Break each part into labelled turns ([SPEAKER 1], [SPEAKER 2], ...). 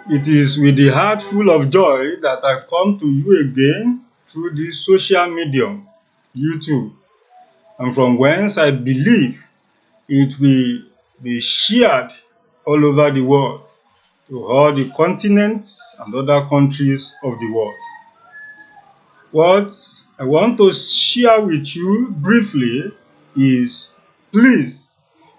[SPEAKER 1] It is with the heart full of joy that I come to you again through this social medium, YouTube, and from whence I believe it will be shared all over the world to all the continents and other countries of the world. What I want to share with you briefly is, please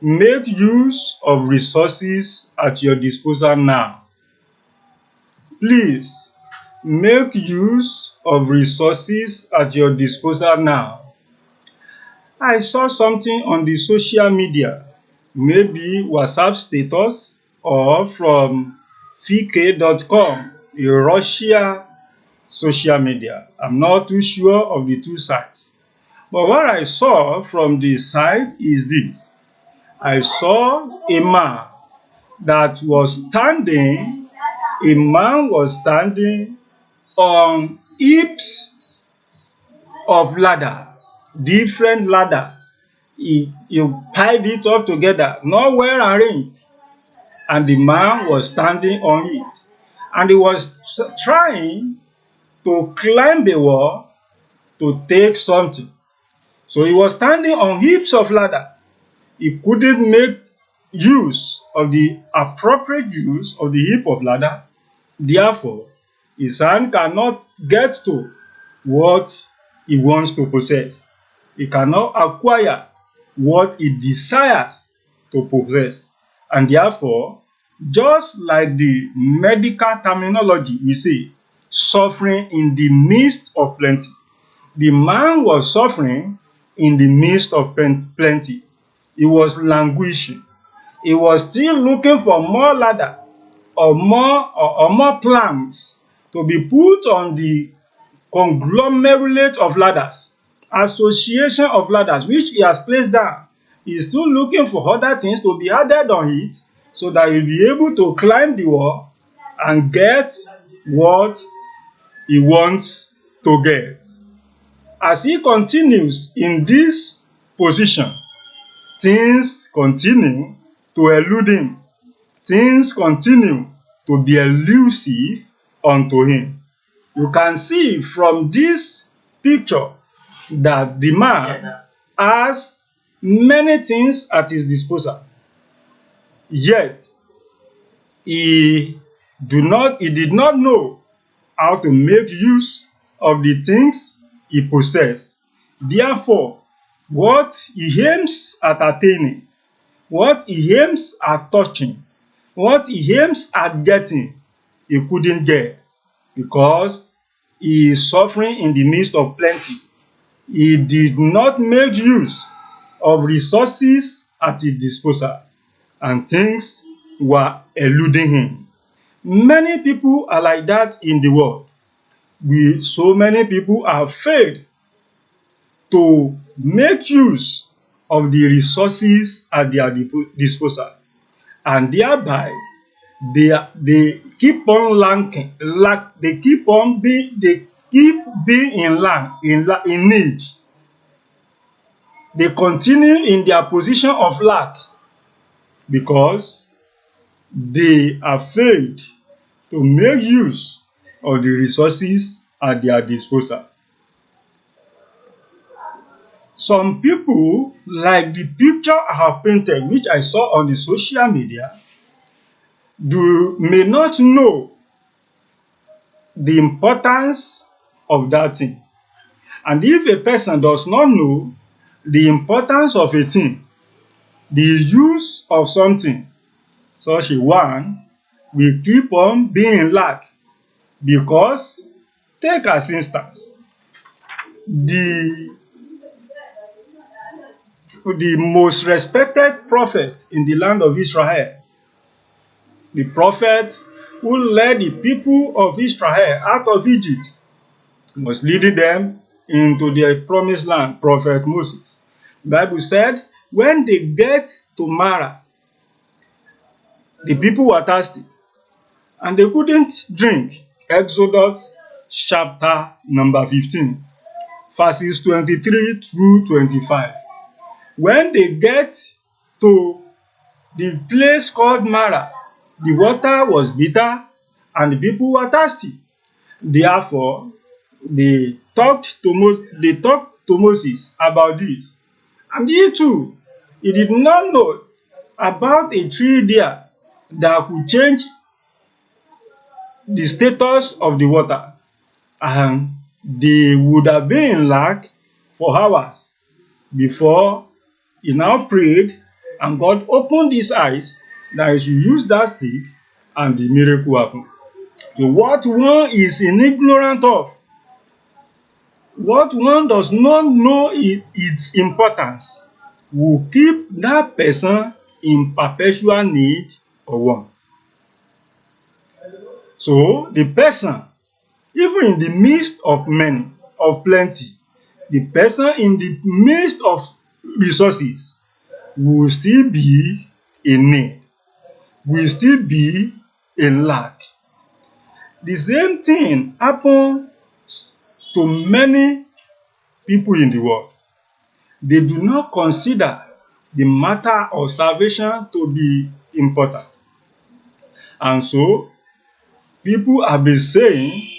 [SPEAKER 1] make use of resources at your disposal now. Please make use of resources at your disposal now. I saw something on the social media, maybe WhatsApp status or from vk.com, a Russia social media. I'm not too sure of the two sites. But what I saw from the site is this. I saw a man was standing on heaps of ladder, different ladder. He piled it up together, not well arranged, and the man was standing on it. And he was trying to climb the wall to take something. So he was standing on heaps of ladder. He couldn't make use of the appropriate use of the heap of ladder. Therefore, his hand cannot get to what he wants to possess. He cannot acquire what he desires to possess. And therefore, just like the medical terminology we say, suffering in the midst of plenty. The man was suffering in the midst of plenty. He was languishing. He was still looking for more ladder or more planks to be put on the conglomerate of ladders, association of ladders which he has placed down. He is still looking for other things to be added on it so that he will be able to climb the wall and get what he wants to get. As he continues in this position, things continue to elude him. Things continue to be elusive unto him. You can see from this picture that the man has many things at his disposal, yet he did not know how to make use of the things he possessed. Therefore, what he aims at attaining, what he aims at touching, what he aims at getting, he couldn't get because he is suffering in the midst of plenty. He did not make use of resources at his disposal, and things were eluding him. Many people are like that in the world. So many people have failed to make use of the resources at their disposal, and thereby they keep on lacking, they keep being in need. They continue in their position of lack because they have failed to make use of the resources at their disposal. Some people, like the picture I have painted, which I saw on the social media, may not know the importance of that thing. And if a person does not know the importance of a thing, the use of something, such a one will keep on being in lack. Because, take as instance, the most respected prophet in the land of Israel, the prophet who led the people of Israel out of Egypt, was leading them into their promised land, Prophet Moses. The Bible said, when they get to Mara, the people were thirsty and they couldn't drink. Exodus chapter number 15, verses 23 through 25. When they get to the place called Mara, the water was bitter and the people were thirsty. Therefore, they talked to Moses about this. And he too, he did not know about a tree there that could change the status of the water, and they would have been in lack for hours before he now prayed, and God opened his eyes that he should use that stick, and the miracle happened. So what one is in ignorant of, what one does not know its importance, will keep that person in perpetual need or want. So the person, even in the midst of plenty, the person in the midst of resources will still be in need, will still be in lack. The same thing happens to many people in the world. They do not consider the matter of salvation to be important. And so, people have been saying,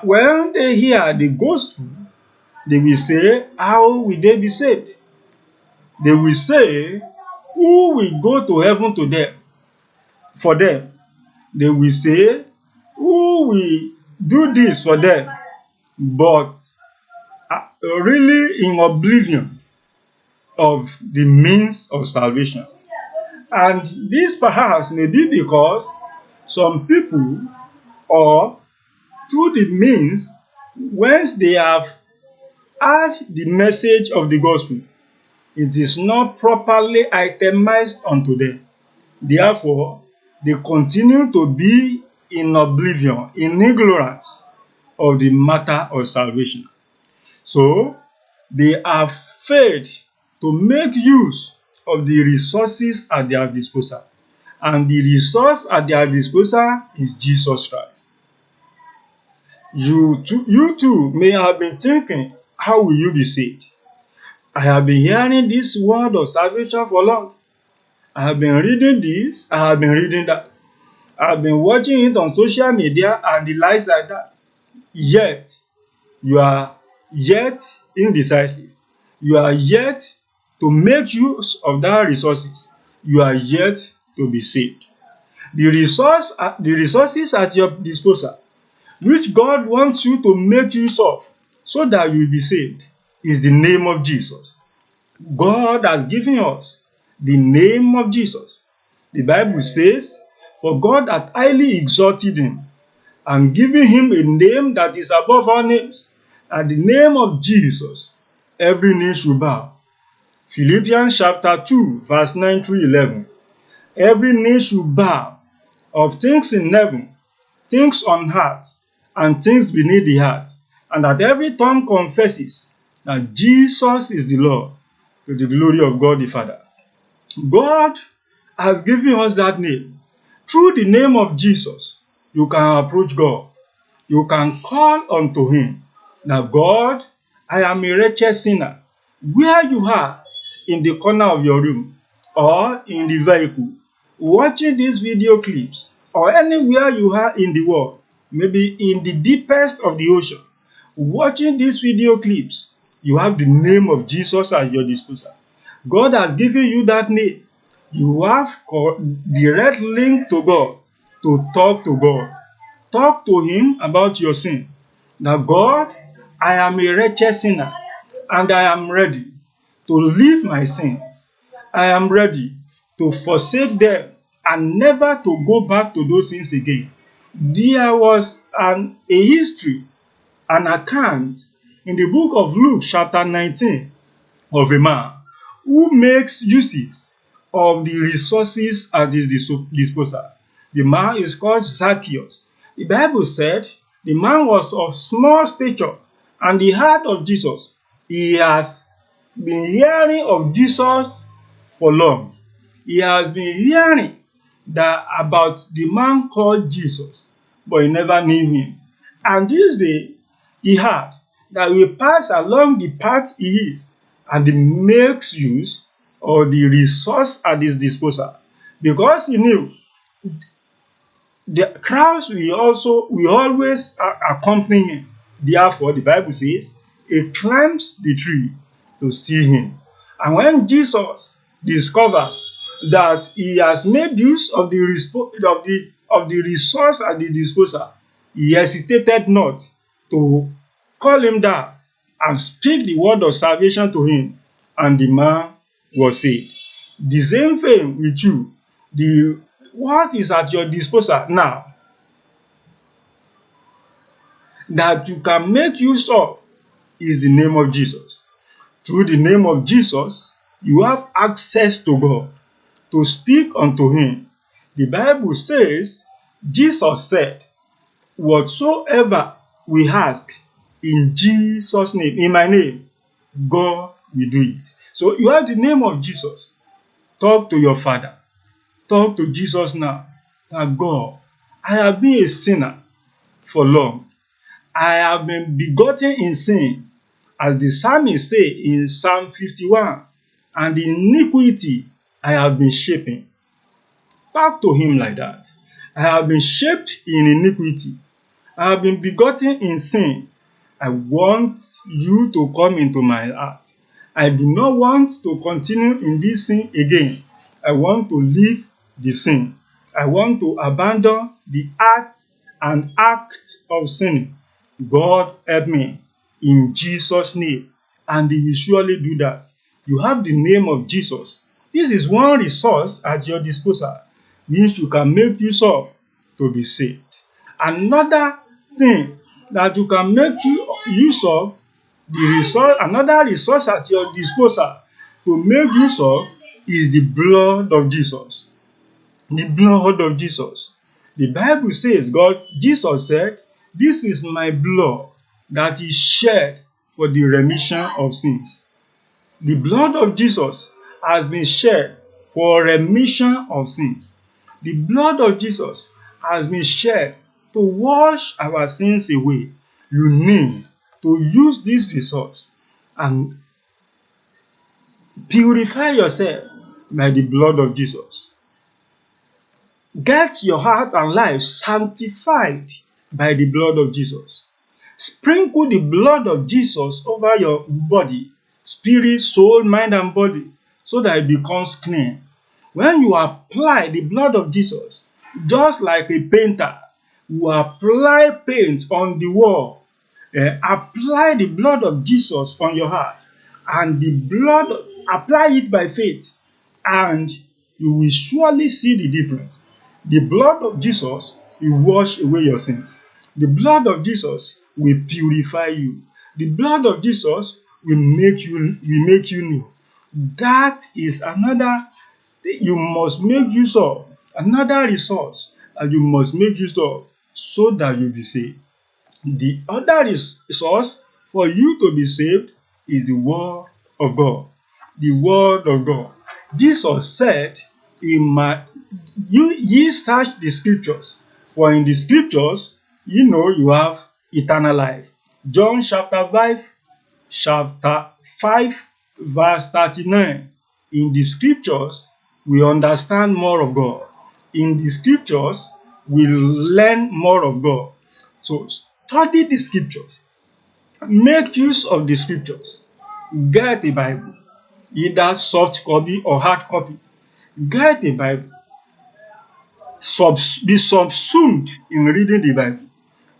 [SPEAKER 1] when they hear the gospel, they will say, how will they be saved? They will say, who will go to heaven to them? For them? They will say, who will do this for them? But really in oblivion of the means of salvation. And this perhaps may be because some people, or through the means whence they have heard the message of the gospel, it is not properly itemized unto them. Therefore, they continue to be in oblivion, in ignorance of the matter of salvation. So, they have failed to make use of the resources at their disposal. And the resource at their disposal is Jesus Christ. You too may have been thinking, how will you be saved? I have been hearing this word of salvation for long. I have been reading this, I have been reading that. I have been watching it on social media and the likes like that. Yet, you are yet indecisive. You are yet to make use of that resources. You are yet to be saved. The resources at your disposal, which God wants you to make use of so that you will be saved, is the name of Jesus. God has given us the name of Jesus. The Bible says, for God hath highly exalted him and given him a name that is above all names. At the name of Jesus, every knee should bow. Philippians chapter 2, verse 9 through 11. Every knee should bow, of things in heaven, things on earth, and things beneath the earth, and that every tongue confesses that Jesus is the Lord, to the glory of God the Father. God has given us that name. Through the name of Jesus, you can approach God. You can call unto him. Now, God, I am a wretched sinner. Where you are, in the corner of your room, or in the vehicle, watching these video clips, or anywhere you are in the world, maybe in the deepest of the ocean, watching these video clips, you have the name of Jesus at your disposal. God has given you that name. You have direct link to God, to talk to God. Talk to him about your sin. Now, God, I am a wretched sinner, and I am ready to leave my sins. I am ready to forsake them and never to go back to those sins again. There was a history, an account in the book of Luke chapter 19 of a man who makes uses of the resources at his disposal. The man is called Zacchaeus. The Bible said the man was of small stature and he heard of Jesus. He has been hearing of Jesus for long. He has been hearing about the man called Jesus, but he never knew him. And this day, he heard that he will pass along the path he is, and he makes use of the resource at his disposal, because he knew The crowds will always accompany him. Therefore, the Bible says he climbs the tree to see him. And when Jesus discovers that he has made use of the resource at the disposal, he hesitated not to call him down and speak the word of salvation to him, and the man was saved. The same thing with you. The what is at your disposal now that you can make use of is the name of Jesus. Through the name of Jesus, you have access to God to speak unto him. The Bible says, Jesus said, whatsoever we ask in Jesus' name, in my name, God will do it. So you have the name of Jesus. Talk to your Father. Talk to Jesus now. That God, I have been a sinner for long. I have been begotten in sin, as the psalmist say in Psalm 51, and the iniquity I have been shaping. Talk to him like that. I have been shaped in iniquity. I have been begotten in sin. I want you to come into my heart. I do not want to continue in this sin again. I want to leave the sin. I want to abandon the act of sin. God help me in Jesus' name. And he will surely do that. You have the name of Jesus. This is one resource at your disposal which you can make use of to be saved. Another thing that you can make use of, another resource at your disposal to make use of, is the blood of Jesus. The blood of Jesus. The Bible says, Jesus said, this is my blood that is shed for the remission of sins. The blood of Jesus has been shed for remission of sins. The blood of Jesus has been shed to wash our sins away. You need to use this resource and purify yourself by the blood of Jesus. Get your heart and life sanctified by the blood of Jesus. Sprinkle the blood of Jesus over your body, spirit, soul, mind, and body, so that it becomes clean. When you apply the blood of Jesus, just like a painter, you apply paint on the wall. Apply the blood of Jesus on your heart, and the blood, apply it by faith, and you will surely see the difference. The blood of Jesus will wash away your sins. The blood of Jesus will purify you. The blood of Jesus will make you new. That is another thing you must make use of, another resource that you must make use of so that you be saved. The other resource for you to be saved is the word of God. The word of God. Jesus said, ye search the scriptures, for in the scriptures you have eternal life. John chapter 5 verse 39. In the scriptures we understand more of God. In the scriptures we learn more of God. So study the scriptures. Make use of the scriptures. Get a Bible, either soft copy or hard copy. Get a Bible. Be subsumed in reading the Bible.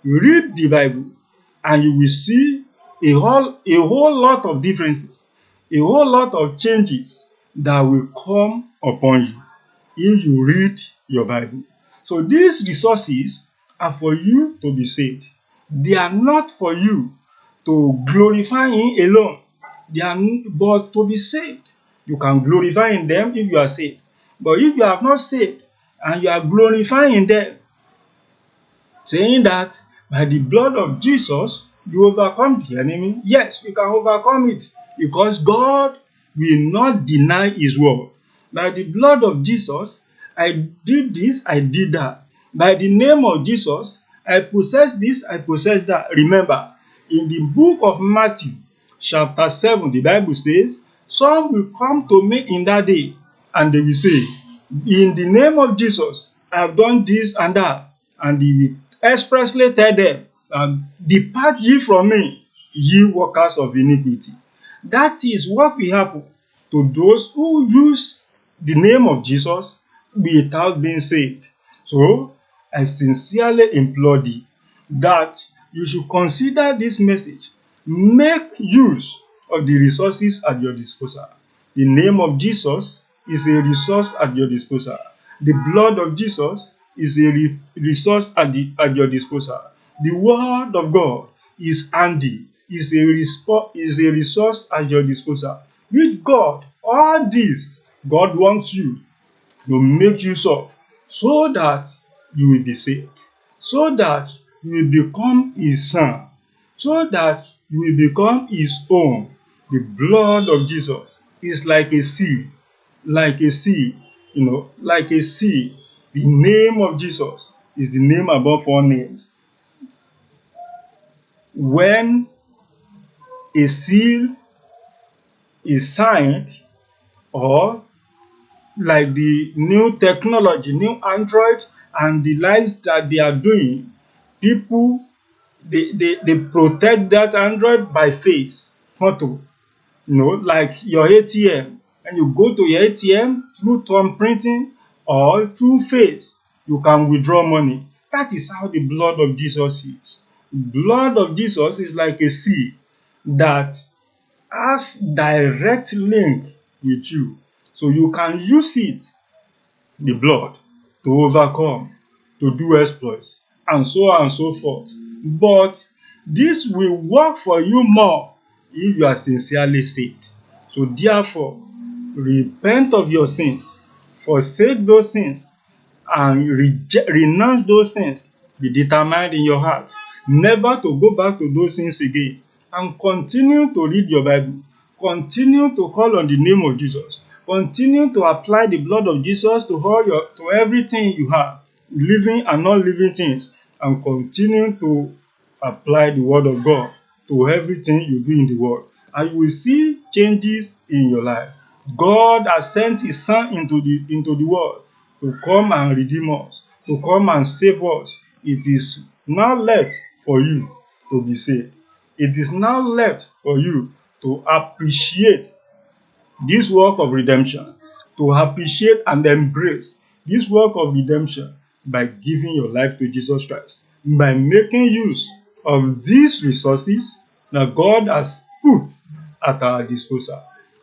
[SPEAKER 1] Read the Bible, and you will see a whole lot of differences, a whole lot of changes that will come upon you if you read your Bible. So these resources are for you to be saved. They are not for you to glorify Him alone. But to be saved. You can glorify in them if you are saved. But if you are not saved and you are glorifying them, saying that by the blood of Jesus you overcome the enemy, yes, we can overcome it, because God will not deny His word. By the blood of Jesus, I did this, I did that. By the name of Jesus, I possess this, I possess that. Remember, in the book of Matthew, chapter 7, the Bible says, some will come to me in that day, and they will say, in the name of Jesus, I have done this and that. And he will expressly tell them, depart ye from me, ye workers of iniquity. That is what will happen to those who use the name of Jesus without being saved. So, I sincerely implore thee that you should consider this message. Make use of the resources at your disposal. The name of Jesus is a resource at your disposal. The blood of Jesus is a resource at your disposal. The word of God is handy, is a resource at your disposal. With God, all this, God wants you to make use of, so that you will be saved, so that you will become his son, so that you will become his own. The blood of Jesus is like a seal, like a seal, like a seal. The name of Jesus is the name above all names. When a seal is signed, or like the new technology, new Android and the likes that they are doing, people, they protect that Android by face photo. Like your ATM. When you go to your ATM through thumb printing or through face, you can withdraw money. That is how the blood of Jesus is. Blood of Jesus is like a seal that has direct link with you. So you can use it, the blood, to overcome, to do exploits, and so on and so forth. But this will work for you more if you are sincerely saved. So therefore, repent of your sins, forsake those sins, and renounce those sins. Be determined in your heart never to go back to those sins again, and continue to read your Bible, continue to call on the name of Jesus, continue to apply the blood of Jesus to everything you have, living and non living things, and continue to apply the word of God to everything you do in the world, and you will see changes in your life. God has sent his son into the world to come and redeem us, to come and save us. It is now left for you to be saved. It is now left for you to appreciate this work of redemption, to appreciate and embrace this work of redemption by giving your life to Jesus Christ, by making use of these resources that God has put at our disposal.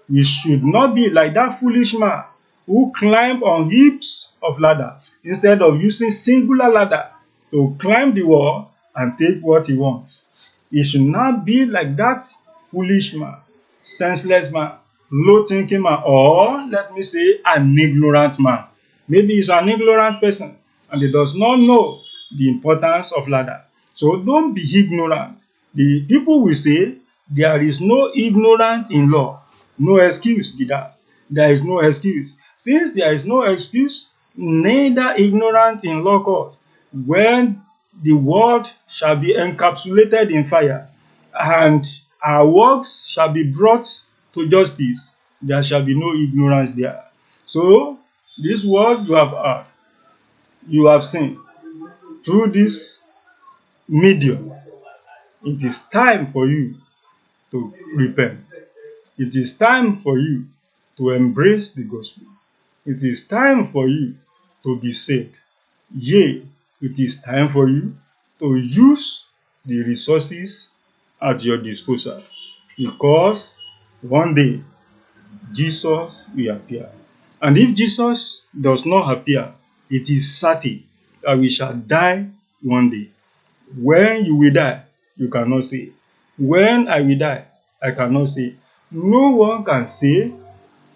[SPEAKER 1] We should not be like that foolish man who climbed on heaps of ladder instead of using singular ladder to climb the wall and take what he wants. It should not be like that foolish man, senseless man, low thinking man, or let me say an ignorant man. Maybe he's an ignorant person and he does not know the importance of ladder. So don't be ignorant. The people will say there is no ignorant in law. No excuse be that. There is no excuse. Since there is no excuse, neither ignorant in law court. When the word shall be encapsulated in fire, and our works shall be brought to justice, there shall be no ignorance there. So, this word you have heard, you have seen through this medium, it is time for you to repent. It is time for you to embrace the gospel. It is time for you to be saved. Yea, it is time for you to use the resources at your disposal, because one day Jesus will appear. And if Jesus does not appear, it is certain that we shall die one day. When you will die, you cannot say. When I will die, I cannot say. No one can say,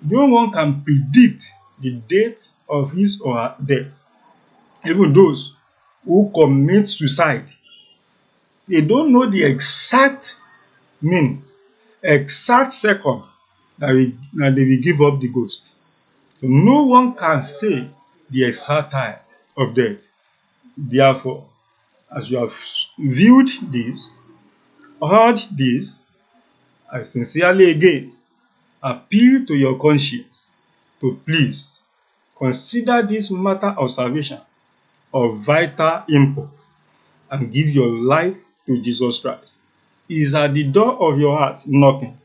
[SPEAKER 1] no one can predict the date of his or her death. Even those who commit suicide, they don't know the exact minute, exact second that they will give up the ghost. So no one can say the exact time of death. Therefore, as you have viewed this, heard this, I sincerely again appeal to your conscience to please consider this matter of salvation of vital import and give your life to Jesus Christ. He is at the door of your heart knocking.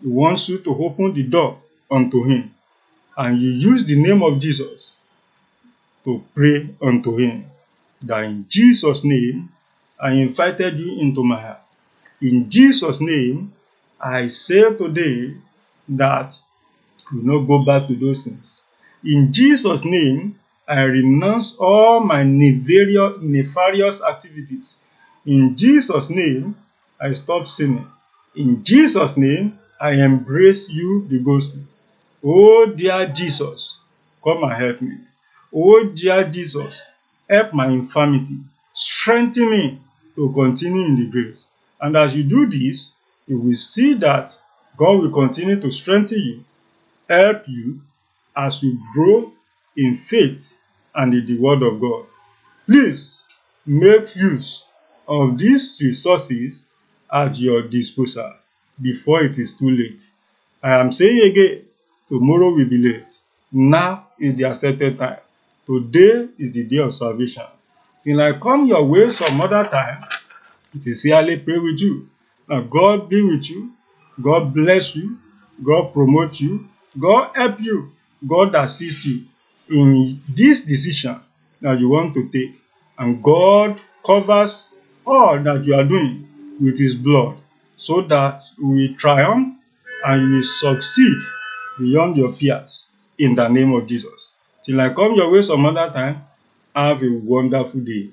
[SPEAKER 1] He wants you to open the door unto him, and you use the name of Jesus to pray unto him. That in Jesus' name, I invited you into my heart. In Jesus' name, I say today that you will not go back to those things. In Jesus' name, I renounce all my nefarious activities. In Jesus' name, I stop sinning. In Jesus' name, I embrace you, the gospel. Oh, dear Jesus, come and help me. Oh, dear Jesus, help my infirmity. Strengthen me to continue in the grace. And as you do this, you will see that God will continue to strengthen you, help you as you grow in faith and in the word of God. Please make use of these resources at your disposal before it is too late. I am saying again, tomorrow will be late. Now is the accepted time. Today is the day of salvation. Till I come your way some other time, sincerely pray with you. Now God be with you. God bless you. God promote you. God help you. God assist you in this decision that you want to take. And God covers all that you are doing with his blood, so that you will triumph and you will succeed beyond your peers in the name of Jesus. Till I come your way some other time, have a wonderful day.